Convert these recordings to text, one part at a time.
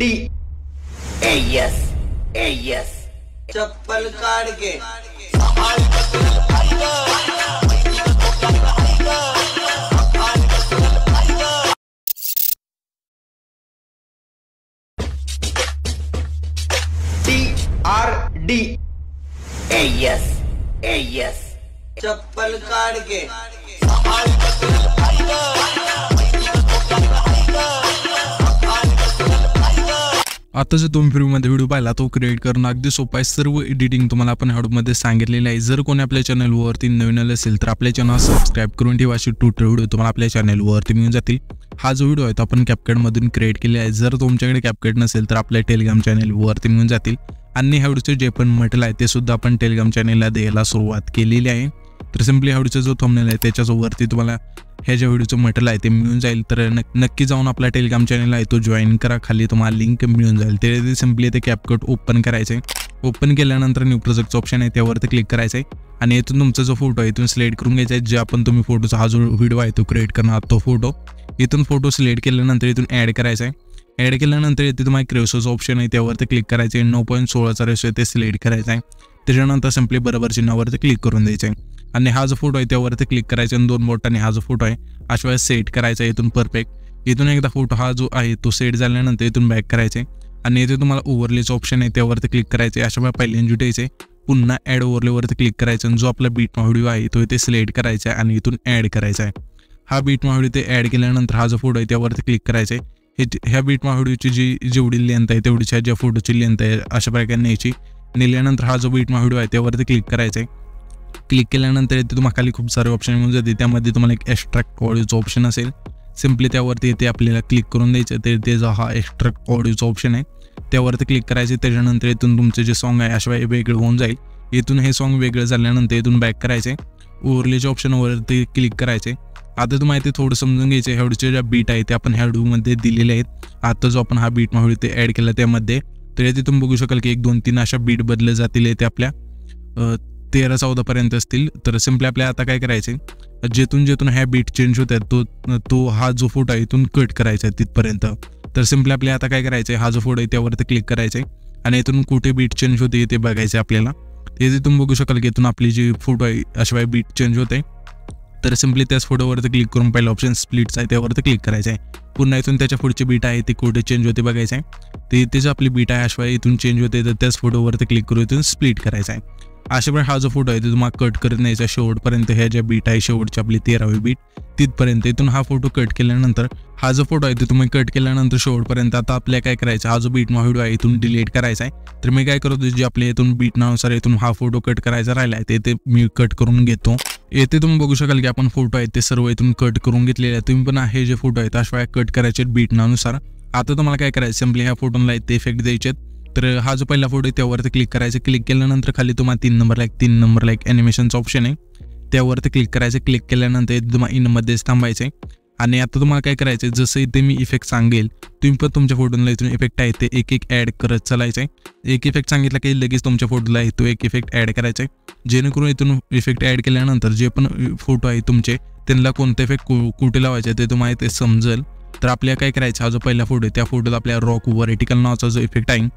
D yes चप्पल काट के TRD yes चप्पल काट के आता जर तुम्ही फ्रीमध्ये व्हिडिओ पाहिला तो क्रिएट करणं अगदी सोपं आहे। सर्व एडिटिंग तुम्हाला आपण ह्यामध्ये सांगितलेलं आहे। जर कोणी आपल्या चॅनलवरती नवीन असेल तर आपल्या चॅनल सबस्क्राइब करून ठेवा। अशी ट्युटोरियल व्हिडिओ तुम्हाला आपल्या चॅनलवरती मिळून जातील। हा जो व्हिडिओ आहे तो आपण कॅपकटमधून क्रिएट केलेला आहे। जर तुमच्याकडे कॅपकट नसेल तर आपल्या टेलिग्राम चॅनलवरती मिळून जातील। आणि ह्या व्हिडिओचे जे पण मटेरियल आहे ते सुद्धा आपण टेलिग्राम चॅनलला द्यायला सुरुवात केलेली आहे। तर सिंपली ह्या व्हिडिओचा जो थंबनेल आहे त्याच्यावरती तुम्हाला हे जे व्हिडिओचं मटेरियल आहे ते मिळून जाईल। तर नक्की जाऊन आपला टेलिग्राम चॅनल आहे तो जॉईन करा। खाली तुम्हाला लिंक मिळून जाईल। ते सिंपली ते कॅपकट ओपन करायचं आहे। ओपन केल्यानंतर न्यू प्रोजेक्टचं ऑप्शन आहे त्यावरती क्लिक करायचं आहे आणि इथून तुमचा जो फोटो आहे इथून सिलेक्ट करून घ्यायचा आहे। जे आपण तुम्ही फोटोचा हा जो व्हिडिओ आहे तो क्रिएट करणार तो फोटो इथून फोटो सिलेक्ट केल्यानंतर इथून ॲड करायचा आहे। ॲड केल्यानंतर इथे तुम्हाला रेशोचं ऑप्शन आहे त्यावरती क्लिक करायचं आहे। 9.16चा रेशो आहे ते सिलेक्ट करायचा आहे। त्याच्यानंतर सिंपली बरोबर चिन्हावरती क्लिक करून द्यायचं आहे आणि हा जो फोटो आहे त्यावरती क्लिक करायचा आणि 2 बोटांनी हा जो फोटो आहे अशा वेळेस सेट करायचा आहे इथून परफेक्ट। इथून एकदा फोटो हा जो आहे तो सेट झाल्यानंतर इथून बॅक करायचे आणि इथे तुम्हाला ओव्हरलेचं ऑप्शन आहे त्यावरती क्लिक करायचे। अशा वेळेला पहिल्यांदा द्यायचे पुन्हा ॲड ओव्हरलेवरती क्लिक करायचं आणि जो आपला बीटमा व्हिडिओ आहे तो इथे सिलेक्ट करायचा आहे आणि इथून ॲड करायचा आहे। हा बीटमा व्हिडिओ ते ॲड केल्यानंतर हा जो फोटो आहे त्यावरती क्लिक करायचा आहे। ह्या बीटमा व्हिडिओची जेवढी लेंथ आहे तेवढीच्या ज्या फोटोची लेंथ आहे अशा प्रकारे न्यायची। नेल्यानंतर हा जो बीटमा व्हिडिओ आहे त्यावरती क्लिक करायचा आहे। क्लिक केल्यानंतर इथे तुम्हाला खाली खूप सारे ऑप्शन मिळून जाते। त्यामध्ये तुम्हाला एक एक्स्ट्रॅक्ट ऑडिओचं ऑप्शन असेल। सिंपली त्यावरती इथे आपल्याला क्लिक करून द्यायचं ते जो हा एक्स्ट्रॅक्ट ऑडिओचा ऑप्शन आहे त्यावरती क्लिक करायचे। त्याच्यानंतर इथून तुमचं जे सॉन्ग आहे अशा वेगळं होऊन जाईल। इथून हे सॉन्ग वेगळं झाल्यानंतर इथून बॅक करायचे ओव्हरलेच्या ऑप्शनवरती क्लिक करायचे। आता तुम्हाला इथे थोडं समजून घ्यायचं ह्याचे ज्या बीट आहे ते आपण ह्या व्हिडिओमध्ये दिलेले आहेत। आता जो आपण हा बीट व्हिडिओ ते ॲड केला त्यामध्ये तर इथे तुम्ही बघू शकाल की 1 2 3 अशा बीट बदलले जातील। ते आपल्या 13 14 पर्यंत असतील। तर सिंपली आपल्याला आता काय करायचे जेथून ह्या बीट चेंज होत आहेत तो हा जो फोटो आहे इथून कट करायचा आहे तिथपर्यंत। तर सिंपली आपल्याला आता काय करायचं हा जो फोटो आहे त्यावरती क्लिक करायचे आणि इथून कुठे बीट चेंज होते ते बघायचे आपल्याला। ते तुम्ही बघू शकाल की इथून आपली जी फोटो आहे अशा वेळी बीट चेंज होते। तर सिंपली त्याच फोटोवरती क्लिक करून पहिला ऑप्शन स्प्लिट्स आहे त्यावरती क्लिक करायचं आहे। पुन्हा इथून त्याच्या पुढची बीट आहे ती कुठे चेंज होते बघायचं आहे। ते इथे आपली बीट आहे अशा वेळी इथून चेंज होते तर त्याच फोटोवरती क्लिक करून इथून स्प्लिट करायचा आहे। अशा वेळी हा जो फोटो आहे तो तुम्हाला कट करत न्यायचा शेवटपर्यंत। ह्या ज्या बीट आहे शेवटची आपली 13वी बीट तिथपर्यंत। इथून हा फोटो कट केल्यानंतर हा जो फोटो आहे तो तुम्ही कट केल्यानंतर शेवटपर्यंत आता आपल्याला काय करायचं हा जो बीट व्हिडिओ आहे इथून डिलीट करायचा आहे। तर मी काय करतो जे आपल्या इथून बीट नावानुसार इथून हा फोटो कट करायचा राहिला आहे ते मी कट करून घेतो। येथे तुम्ही बघू शकाल की आपण फोटो आहेत ते सर्व इथून कट करून घेतलेले आहे। तुम्ही पण हे जे फोटो आहेत अशा वेळा कट करायचे बीट नावानुसार। आता तुम्हाला काय करायचं सिंपली ह्या फोटोला ते इफेक्ट द्यायचे। तर हा जो पहिला फोटो आहे त्यावरती क्लिक करायचं। क्लिक केल्यानंतर खाली तुम्हाला 3 नंबरला एक ॲनिमेशनचा ऑप्शन आहे त्यावरती क्लिक करायचं। क्लिक केल्यानंतर तुम्हाला इनमध्येच थांबायचं आहे आणि आता तुम्हाला काय करायचं जसं इथे मी इफेक्ट सांगेल तुम्ही पण तुमच्या फोटोला इथून इफेक्ट आहे ते एक ॲड करत चालायचं आहे। एक इफेक्ट सांगितलं की लगेच तुमच्या फोटोला आहे तो एक इफेक्ट ॲड करायचा आहे। जेणेकरून इथून इफेक्ट ॲड केल्यानंतर जे पण फोटो आहे तुमचे त्यांना कोणते इफेक्ट कुठे लावायचे ते तुम्हाला ते समजेल। तर आपल्याला काय करायचं हा जो पहिला फोटो आहे त्या फोटोला आपल्या रॉक व्हर्टिकल नावाचा जो इफेक्ट आहे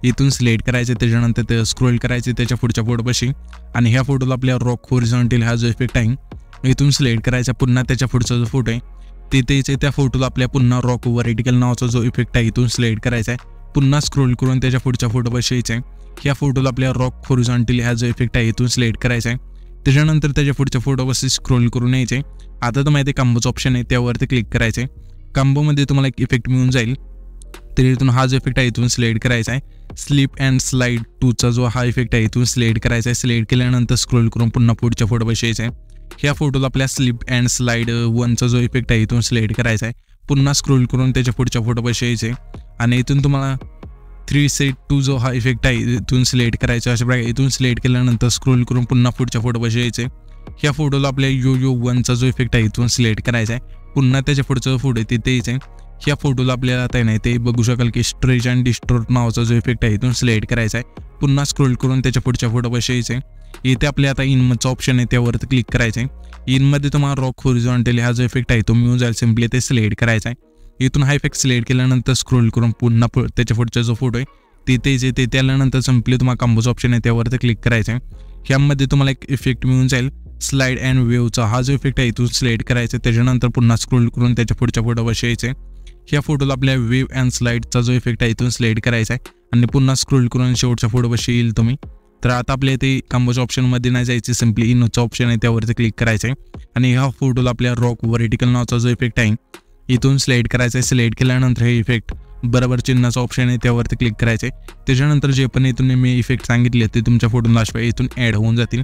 इथून सिलेक्ट करायचे। त्याच्यानंतर ते स्क्रोल करायचे त्याच्या पुढच्या फोटोपाशी आणि ह्या फोटोला आपल्या रॉक हॉरिझॉन्टल हा जो इफेक्ट आहे इथून सिलेक्ट करायचा। पुन्हा त्याच्या पुढचा जो फोटो आहे तिथे त्या फोटोला आपल्या पुन्हा रॉक व्हर्टिकल नावाचा जो इफेक्ट आहे इथून सिलेक्ट करायचा आहे। पुन्हा स्क्रोल करून त्याच्या पुढच्या फोटोपाशी यायचं आहे। ह्या फोटोला आपल्या रॉक हॉरिझॉन्टल हा जो इफेक्ट आहे इथून सिलेक्ट करायचा आहे। त्याच्यानंतर त्याच्या पुढच्या फोटोपाशी स्क्रोल करून यायचे। आता तुम्हाला इथे कॉम्बोचं ऑप्शन आहे त्यावरती क्लिक करायचं आहे। कॉम्बोमध्ये तुम्हाला एक इफेक्ट मिळून जाईल तर इथून हा जो इफेक्ट आहे इथून सिलेक्ट करायचा आहे। स्लिप अँड स्लाइड 2चा जो हा इफेक्ट आहे इथून सिलेक्ट करायचा आहे। सिलेक्ट केल्यानंतर स्क्रोल करून पुन्हा पुढच्या फोटोपाशी यायचं आहे। ह्या फोटोला आपल्या स्लिप अँड स्लाइड 1चा जो इफेक्ट आहे इथून सिलेक्ट करायचा आहे। पुन्हा स्क्रोल करून त्याच्या पुढच्या फोटोपाशी यायचे आणि इथून तुम्हाला 3 सेट 2 जो हा इफेक्ट आहे इथून सिलेक्ट करायचा। अशा प्रकारे इथून सिलेक्ट केल्यानंतर स्क्रोल करून पुन्हा पुढच्या फोटोपाशी यायचे। ह्या फोटोला आपल्या यो 1चा जो इफेक्ट आहे इथून सिलेक्ट करायचा आहे। पुन्हा त्याच्या पुढचा जो फोटो आहे तिथे यायचं। ह्या फोटोला आपल्याला आता नाही ते बघू शकाल की स्ट्रेच अँड डिस्टॉर्ट नावाचा जो इफेक्ट आहे इथून सिलेक्ट करायचा आहे। पुन्हा स्क्रोल करून त्याच्या पुढच्या फोटोपाशी यायचे। इथे आपल्या आता इनचा ऑप्शन आहे त्यावरती क्लिक करायचं आहे। इनमध्ये तुम्हाला रॉक हॉरिझॉन्टल हा जो इफेक्ट आहे तो मिळून जाईल। सिंपली ते सिलेक्ट करायचा आहे। इथून हा इफेक्ट सिलेक्ट केल्यानंतर स्क्रोल करून पुन्हा त्याच्या पुढचा जो फोटो आहे तिथे जे ते आल्यानंतर सिम्पली तुम्हाला कॉम्बोचा ऑप्शन आहे त्यावरती क्लिक करायचं आहे. ह्यामध्ये तुम्हाला एक इफेक्ट मिळून जाईल स्लाइड अँड वेव्हचा. हा जो इफेक्ट आहे इथून सिलेक्ट करायचा, त्याच्यानंतर पुन्हा स्क्रोल करून त्याच्या पुढच्या फोटोवर यायचं. ह्या फोटोला आपल्या वेव्ह अँड स्लाइडचा जो इफेक्ट आहे इथून सिलेक्ट करायचा आहे आणि पुन्हा स्क्रोल करून शेवटच्या फोटोवर येईल तुम्ही. तर आता आपल्या इथे कॉम्बोच्या ऑप्शनमध्ये नाही जायचे, सिम्पली इनोचा ऑप्शन आहे त्यावरती क्लिक करायचं आहे आणि ह्या फोटोला आपल्या रॉक व्हर्टिकल नावाचा जो इफेक्ट आहे इथून सिलेक्ट करायचा आहे. सिलेक्ट केल्यानंतर हे इफेक्ट बरोबर चिन्हाचा ऑप्शन आहे त्यावरती क्लिक करायचे. त्याच्यानंतर जे पण इथून मी इफेक्ट सांगितले ते तुमच्या फोटोला अशा इथून ॲड होऊन जातील.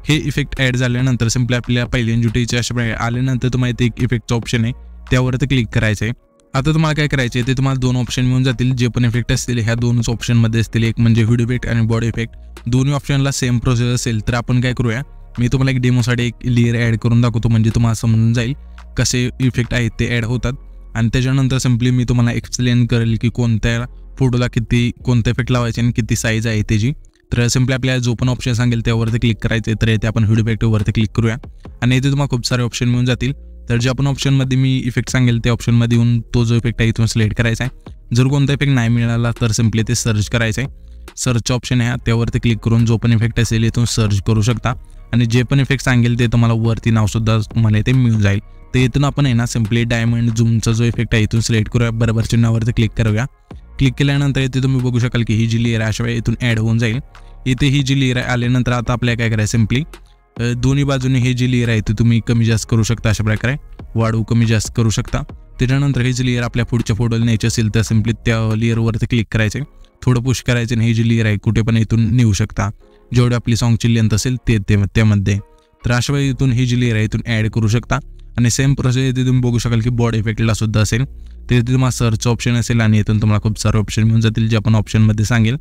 हे इफेक्ट ॲड झाल्यानंतर सिम्पली आपल्या पहिल्या जुटीचे अशा आल्यानंतर तुम्हाला इथे एक इफेक्टचा ऑप्शन आहे त्यावरती क्लिक करायचं आहे. आता तुम्हाला काय करायचे आहे ते तुम्हाला दोन ऑप्शन मिळून जातील. जे पण इफेक्ट असतील ह्या दोनच ऑप्शनमध्ये असतील, एक म्हणजे व्हिडिओ इफेक्ट आणि बॉडी इफेक्ट. दोन्ही ऑप्शनला सेम प्रोसेस असेल. तर आपण काय करूया, मी तुम्हाला एक डेमोसाठी एक लेअर ॲड करून दाखवतो म्हणजे तुम्हाला समजून जाईल कसे इफेक्ट आहेत ते ॲड होतात आणि त्याच्यानंतर सिम्पली मी तुम्हाला एक्सप्लेन करेल की कोणत्या फोटोला कोणते इफेक्ट लावायचे आणि किती साईज आहे त्याची. तर सिम्पली आपल्याला जो पण ऑप्शन सांगेल त्यावरती क्लिक करायचे. तर इथे आपण व्हिडिओ इफेक्टवरती क्लिक करूया आणि इथे तुम्हाला खूप सारे ऑप्शन मिळून जातील. तर जे आपण ऑप्शनमध्ये मी इफेक्ट सांगेल त्या ऑप्शनमध्ये येऊन तो जो इफेक्ट आहे इथून सिलेक्ट करायचा आहे. जर कोणता इफेक्ट नाही मिळाला तर सिम्पली ते सर्च करायचं आहे. सर्च ऑप्शन आहे त्यावरती क्लिक करून जो पण इफेक्ट असेल इथून सर्च करू शकता आणि जे पण इफेक्ट सांगेल ते तुम्हाला वरती नावसुद्धा तुम्हाला इथे मिळून जाईल. तर इथून आपण आहे ना सिम्पली डायमंड झूमचा जो इफेक्ट आहे इथून सिलेक्ट करूया, बरोबर चिन्हावरती क्लिक करूया. क्लिक केल्यानंतर इथे तुम्ही बघू शकाल की ही जी लेअर आहे अशा वेळी इथून ॲड होऊन जाईल. इथे ही जी लेअर आल्यानंतर आता आपल्याला काय करायचं, सिम्पली दोन्ही बाजूने हे जी लेअर आहे ते तुम्ही कमी जास्त करू शकता, अशा प्रकारे वाढवू कमी जास्त करू शकता. त्याच्यानंतर ही जी लेअर आपल्या पुढच्या फोटोला न्यायची असेल तर सिम्पली त्या लेअरवरती क्लिक करायचे, थोडं पुश करायचे आणि ही जी लेअर आहे कुठे पण इथून नेऊ शकता जेवढी आपली सॉंगची लेंथ असेल त्यामध्ये. तर अशा वेळी इथून ही जी लेअर आहे इथून ॲड करू शकता आणि सेम प्रोसेस इथे तुम्ही बघू शकाल की बॉडी इफेक्टला सुद्धा असेल. तर इथे तुम्हाला सर्च ऑप्शन असेल आणि इथून तुम्हाला खूप सारे ऑप्शन मिळून जातील. जे आपण ऑप्शनमध्ये सांगेल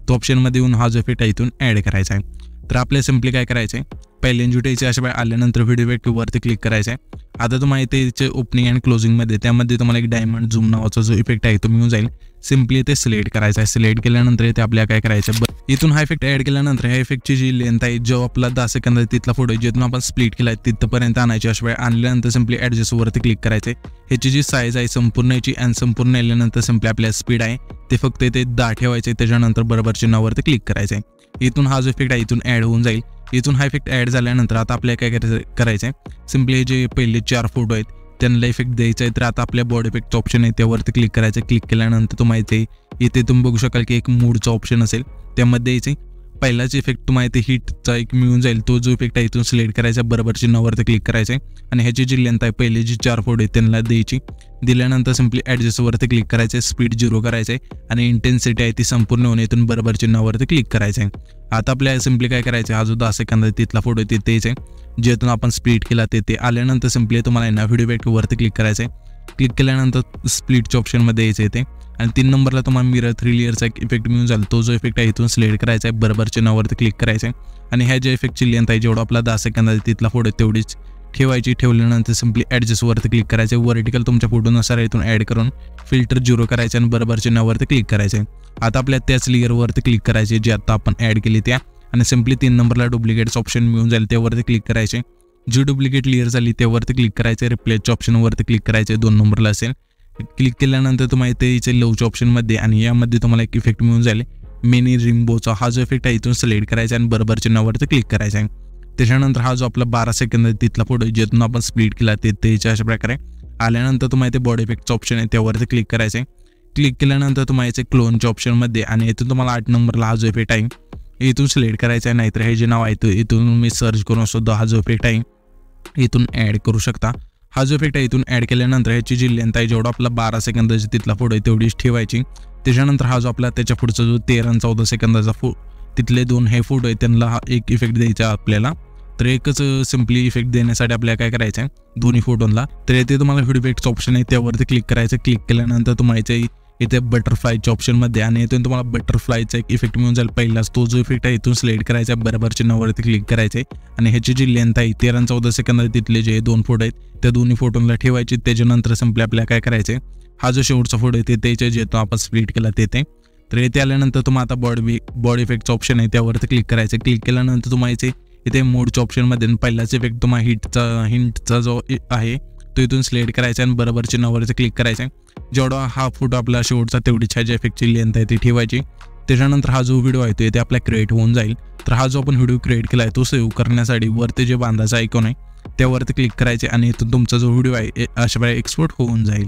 तो ऑप्शनमध्ये येऊन हा जो इफेक्ट आहे इथून ॲड करायचा आहे. तर आपल्याला सिम्पली काय करायचं आहे, पहिले जुटायचे अशा वेळी आल्यानंतर व्हिडिओ इफेक्टवरती क्लिक करायचं आहे. आता तुम्हाला इथे ओपनिंग अँड क्लोजिंगमध्ये त्यामध्ये तुम्हाला एक डायमंड झूम नावाचा जो इफेक्ट आहे तो मिळून जाईल. सिम्पली ते सिलेक्ट करायचं आहे. सिलेक्ट केल्यानंतर इथे आपल्याला काय करायचं, इथून हा इफेक्ट ॲड केल्यानंतर ह्या इफेक्टची जी लेंथ आहे जो आपला 10 सेकंद आहे तिथला फोटो जिथून आपण स्प्लिट केला आहे तिथपर्यंत आणायची. अशा वेळी आणल्यानंतर सिम्पली ॲडजस्टवरती क्लिक करायचे. ह्याची जी साईज आहे संपूर्ण याची आणि संपूर्ण आल्यानंतर सिम्पली आपल्या स्पीड आहे ते फक्त इथे 10 ठेवायचे. त्याच्यानंतर बरोबर चिन्हावरती क्लिक करायचं आहे. इथून हा जो इफेक्ट आहे इथून ॲड होऊन जाईल. इथून हा इफेक्ट ॲड झाल्यानंतर आता आपल्याला काय करायचं आहे, सिम्पली जे पहिले 4 फोटो आहेत त्यांना इफेक्ट द्यायचा आहे. तर आता आपल्या बॉडी इफेक्टचं ऑप्शन आहे त्यावरती क्लिक करायचं. क्लिक केल्यानंतर तुम्हाला इथे तुम्ही बघू शकाल की एक मूडचा ऑप्शन असेल त्यामध्ये यायचे. पहिलाच इफेक्ट तुम्हाला इथे हिटचा एक मिळून जाईल. तो जो इफेक्ट आहे इथून सिलेक्ट करायचा, बरोबर चिन्हावरती क्लिक करायचं आहे आणि ह्याची जी लेंथ आहे पहिले जी 4 फोटो आहेत त्यांना द्यायची. दिल्यानंतर सिम्पली ॲडजस्टवरती क्लिक करायचं आहे, स्पीड 0 करायचं आहे आणि इंटेन्सिटी आहे ती संपूर्ण होऊन इथून बरोबर चिन्हावरती क्लिक करायचं आहे. आता आपल्याला सिम्पली काय करायचं, हा जो 10 सेकंद आहे तिथला फोटो तिथे यायचं आहे जेथून आपण स्प्लिट केला ते आल्यानंतर सिम्पली तुम्हाला ना व्हिडिओ इफेक्टवरती क्लिक करायचं आहे. क्लिक केल्यानंतर स्प्लिटच्या ऑप्शनमध्ये यायचं येते आणि 3 नंबरला तुम्हाला मिरर 3 लेअरचा एक इफेक्ट मिळून जाईल. तो जो इफेक्ट आहे इथून सिलेक्ट करायचा आहे, बरोबर चिन्हावरती क्लिक करायचं आहे आणि ह्या ज्या इफेक्टची लेंथ आहे जेवढा आपला 10 सेकंद आहे तिथला फोटो तेवढीच ठेवायची. ठेवल्यानंतर सिम्पली ॲडजस्टवरती क्लिक करायचे. व्हर्टिकल तुमच्या फोटोनुसार इथून ॲड करून फिल्टर 0 करायचे आणि बरोबर चिन्हावरती क्लिक करायचे. आता आपल्या त्याच लेअरवरती क्लिक करायचे जे आता आपण ॲड केली त्या आणि सिम्पली 3 नंबरला डुप्लिकेट्स ऑप्शन मिळून जाईल त्यावरती क्लिक करायचे. जी डुप्लिकेट लेअर झाली त्यावरती क्लिक करायचे. रिप्लेसच्या ऑप्शनवरती क्लिक करायचे 2 नंबरला असेल. क्लिक केल्यानंतर तुम्हाला इथे याचे लवच्या ऑप्शनमध्ये आणि यामध्ये तुम्हाला एक इफेक्ट मिळून जाईल मिनी रिम्बोचा. हा जो इफेक्ट आहे इथून सिलेक्ट करायचा आणि बरोबर चिन्हावरती क्लिक करायचा आहे. त्याच्यानंतर हा जो आपला 12 सेकंद आहे तिथला फोटो ज्यातून आपण स्प्लिट केला ते अशा प्रकारे आल्यानंतर तुम्हाला इथे बॉडी इफेक्टचं ऑप्शन आहे त्यावरती क्लिक करायचं आहे. क्लिक केल्यानंतर तुम्हाला याचे क्लोनच्या ऑप्शनमध्ये आणि इथून तुम्हाला 8 नंबरला हा जो इफेक्ट आहे इथून सिलेक्ट करायचा आहे. नाहीतर हे जे नाव आहे इथून मी सर्च करून सुद्धा हा जो इफेक्ट आहे इथून ॲड करू शकता. हा जो इफेक्ट आहे इथून ॲड केल्यानंतर ह्याची जी लेंथ आहे जेवढा आपला 12 सेकंदाची तिथला फोटो आहे तेवढीच ठेवायची. त्याच्यानंतर हा जो आपला त्याच्या पुढचा जो 13 आणि 14 सेकंदाचा तिथले 2 हे फोटो आहे त्यांना हा एक इफेक्ट द्यायचा आपल्याला. तर एकच सिम्पली इफेक्ट देण्यासाठी आपल्याला काय करायचं आहे दोन्ही फोटोला, तर इथे तुम्हाला व्हिडिओ इफेक्टचं ऑप्शन आहे त्यावरती क्लिक करायचं. क्लिक केल्यानंतर तुम्हाला इथे बटरफ्लायच्या ऑप्शनमध्ये आणि इथून तुम्हाला बटरफ्लायचा एक इफेक्ट मिळून जाईल. पहिलाच तो जो इफेक्ट आहे इथून सिलेक्ट करायचा, बरोबर चिन्हावरती क्लिक करायचे आणि ह्याची जी लेंथ आहे 13 आणि 14 सेकंद तिथले जे 2 फोटो आहेत त्या दोन्ही फोटोला ठेवायचे. त्याच्यानंतर सिम्पली आपल्याला काय करायचे, हा जो शेवटचा फोटो आहे त्याच्या जे आपण स्प्लिट केला ते तर इथे आल्यानंतर तुम्हाला आता बॉडी इफेक्टचं ऑप्शन आहे त्यावरती क्लिक करायचं. क्लिक केल्यानंतर तुम्हाला इथे मोडच्या ऑप्शनमध्ये पहिलाच इफेक्ट तुम्हाला हिंटचा जो आहे तो इथून सिलेक्ट करायचा आणि बरोबर चिन्हावरती क्लिक करायचं आहे. जेवढा हा फोटो आपला शेवटचा तेवढी छायाची इफेक्टची लेंथ आहे ती ठेवायची. त्याच्यानंतर हा जो व्हिडिओ आहे तो इथे आपला क्रिएट होऊन जाईल. तर हा जो आपण व्हिडिओ क्रिएट केला आहे तो सेव्ह करण्यासाठी वरती जे बांधाचा आयकॉन आहे त्यावरती क्लिक करायचे आणि इथून तुमचा जो व्हिडिओ आहे अशा प्रकारे एक्सपोर्ट होऊन जाईल.